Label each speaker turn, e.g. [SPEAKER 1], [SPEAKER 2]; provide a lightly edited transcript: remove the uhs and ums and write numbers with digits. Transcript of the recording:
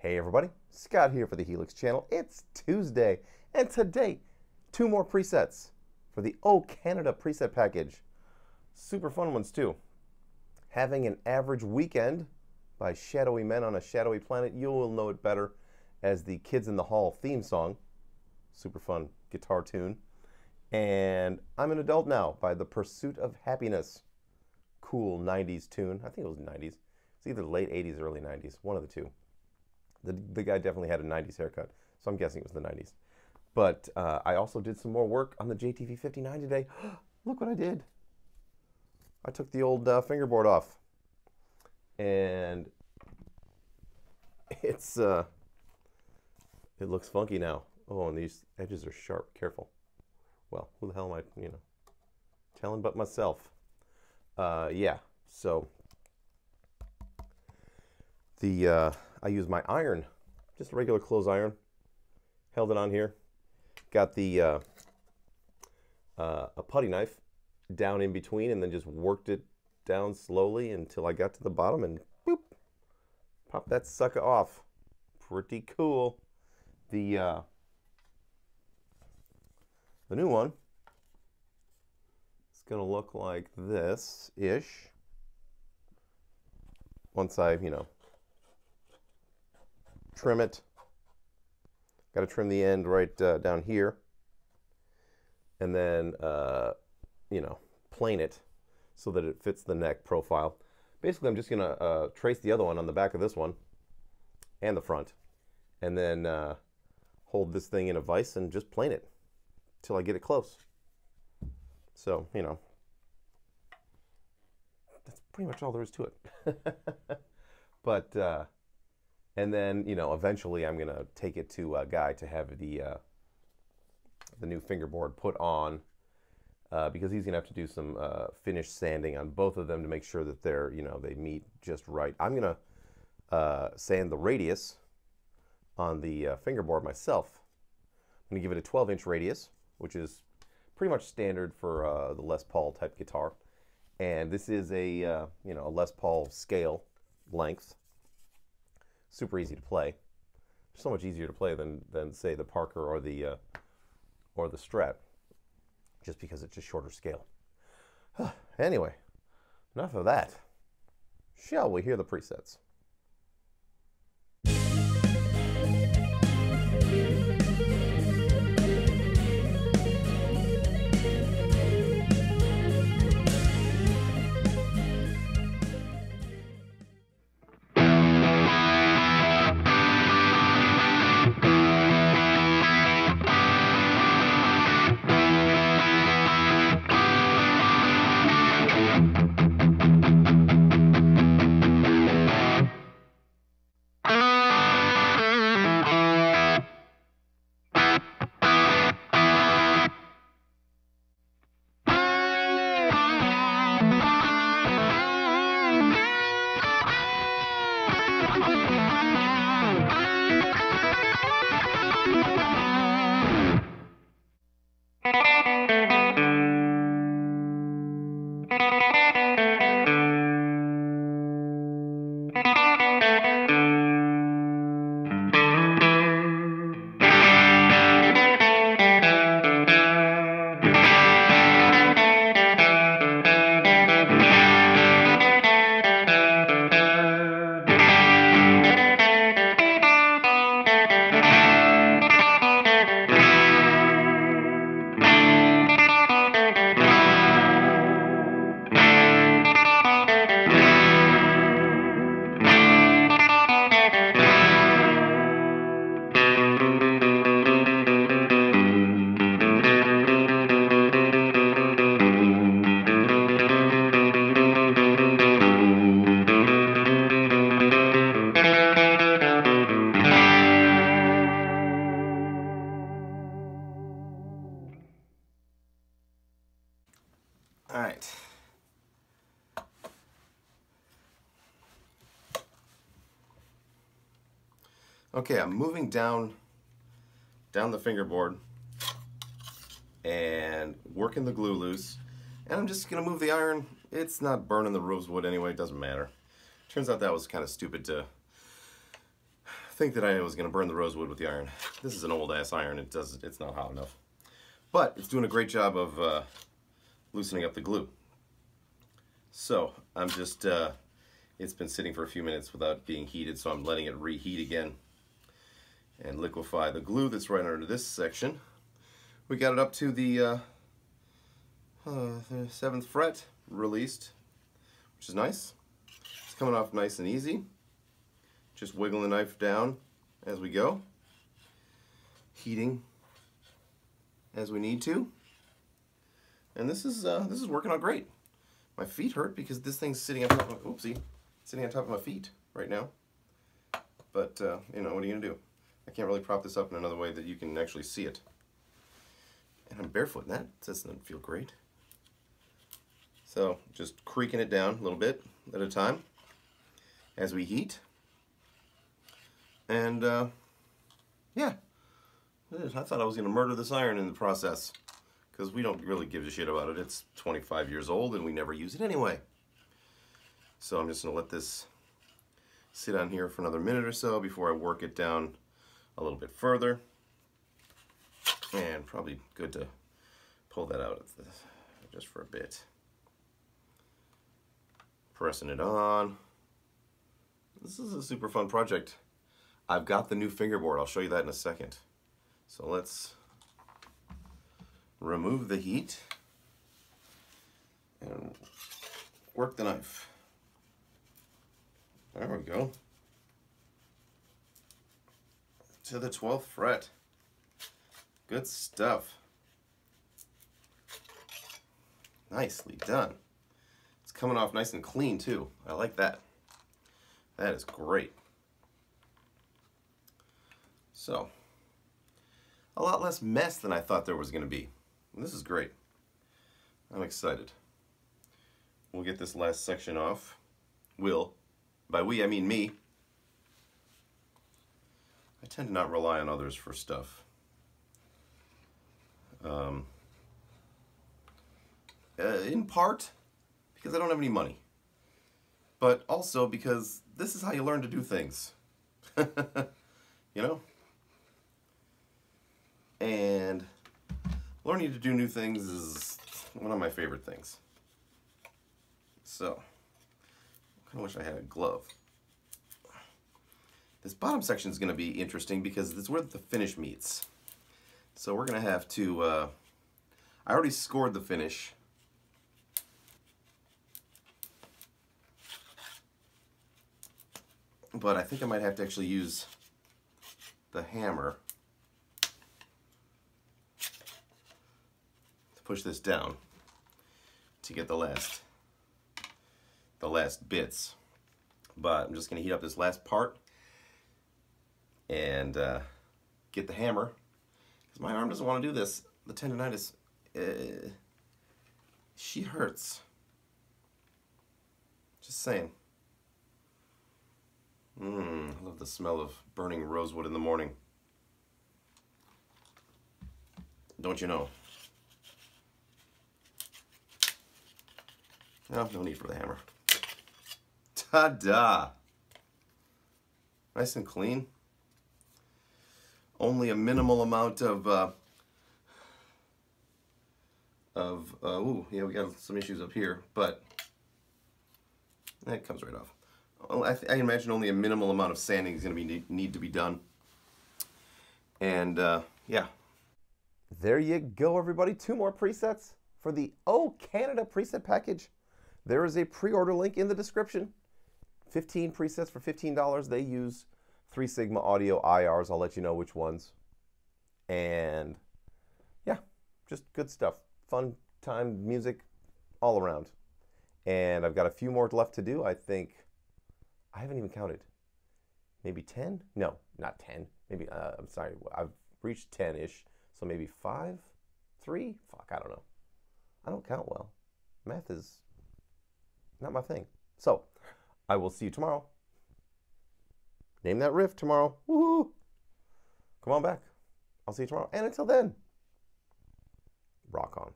[SPEAKER 1] Hey everybody, Scott here for the Helix channel. It's Tuesday, and today, 2 more presets for the Oh Canada preset package. Super fun ones too. Having an Average Weekend by Shadowy Men on a Shadowy Planet. You will know it better as the Kids in the Hall theme song. Super fun guitar tune. And I'm an Adult Now by The Pursuit of Happiness. Cool 90s tune. I think it was 90s. It's either late 80s or early 90s, one of the two. The guy definitely had a 90s haircut, so I'm guessing it was the 90s. But I also did some more work on the JTV-59 today. Look what I did. I took the old fingerboard off. And it looks funky now. Oh, and these edges are sharp. Careful. Well, who the hell am I, telling but myself. Yeah, so I used my iron, just a regular clothes iron, held it on here, got the a putty knife down in between, and then just worked it down slowly until I got to the bottom, and boop, pop that sucker off. Pretty cool. The new one is gonna look like this-ish once I, trim it. Got to trim the end right down here, and then plane it so that it fits the neck profile. Basically, I'm just gonna trace the other one on the back of this one and the front, and then hold this thing in a vise and just plane it till I get it close. So that's pretty much all there is to it. But and then, eventually I'm going to take it to a guy to have the new fingerboard put on because he's going to have to do some finish sanding on both of them to make sure that they're, they meet just right. I'm going to sand the radius on the fingerboard myself. I'm going to give it a 12-inch radius, which is pretty much standard for the Les Paul type guitar. And this is a, a Les Paul scale length. Super easy to play. So much easier to play than say the Parker or the Strat, just because it's a shorter scale. Anyway, enough of that. Shall we hear the presets? All right. Okay, I'm moving down the fingerboard and working the glue loose. And I'm just gonna move the iron. It's not burning the rosewood anyway, it doesn't matter. Turns out that was kind of stupid to think that I was going to burn the rosewood with the iron. This is an old ass iron. It's not hot enough. But it's doing a great job of loosening up the glue. So I'm just, it's been sitting for a few minutes without being heated, so I'm letting it reheat again and liquefy the glue that's right under this section. We got it up to the 7th fret released, which is nice. It's coming off nice and easy. Just wiggle the knife down as we go, heating as we need to, and this is working out great. My feet hurt because this thing's sitting on top of, oopsie, sitting on top of my feet right now. But you know, what are you gonna do? I can't really prop this up in another way that you can actually see it. And I'm barefoot, and that doesn't feel great. So just creaking it down a little bit at a time as we heat. And yeah, I thought I was going to murder this iron in the process, because we don't really give a shit about it. It's 25 years old and we never use it anyway. So I'm just going to let this sit on here for another minute or so before I work it down a little bit further. And probably good to pull that out just for a bit. Pressing it on. This is a super fun project. I've got the new fingerboard. I'll show you that in a second. So let's remove the heat and work the knife. There we go. To the 12th fret. Good stuff. Nicely done. It's coming off nice and clean too. I like that. That is great. So, a lot less mess than I thought there was going to be. And this is great. I'm excited. We'll get this last section off. By we, I mean me. I tend to not rely on others for stuff. In part, because I don't have any money. But also because this is how you learn to do things. You know? And learning to do new things is one of my favorite things. So, I kind of wish I had a glove. This bottom section is going to be interesting because it's where the finish meets. So we're going to have to, I already scored the finish. But I think I might have to actually use the hammer to push this down to get the last bits. But I'm just going to heat up this last part and get the hammer, because my arm doesn't want to do this. The tendonitis, she hurts. Just saying. I love the smell of burning rosewood in the morning. Don't you know? No need for the hammer. Ta-da! Nice and clean. Only a minimal amount of ooh, yeah, we got some issues up here, but that comes right off. I imagine only a minimal amount of sanding is going to need to be done. And yeah. There you go, everybody. 2 more presets for the Oh Canada preset package. There is a pre-order link in the description. 15 presets for $15. They use 3 Sigma audio IRs. I'll let you know which ones. And yeah, just good stuff. Fun time, music, all around. And I've got a few more left to do. I think, I haven't even counted. Maybe 10? No, not 10. Maybe, I'm sorry, I've reached 10-ish. So maybe 5? 3? Fuck, I don't know. I don't count well. Math is not my thing. So, I will see you tomorrow. Name that riff tomorrow. Woohoo! Come on back. I'll see you tomorrow. And until then, rock on.